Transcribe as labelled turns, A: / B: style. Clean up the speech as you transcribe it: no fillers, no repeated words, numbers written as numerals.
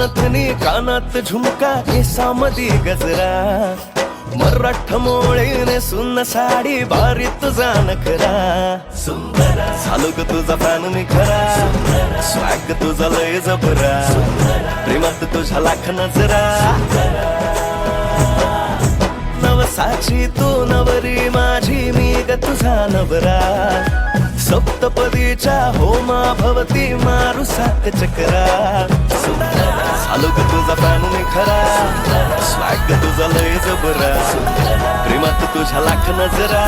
A: नथनी कानात झुमका केसामधी गजरा मराठ मोळीने सुन्न साडी भारी तुझा नखरा सुंदर झालो ग तुझा फॅन मी खरा स्वॅग तुझा लय जबरा प्रेमात तुझ्या लाख नजरा नवसाची तू नवरी माझी मी ग तुझा नवरा सप्तपदीच्या होमा भवती मारू सात चक्रा झालो ग तुझा फॅन मी खरा स्वॅग तुझा लय जबरा प्रेमात तुझ्या लाख नजरा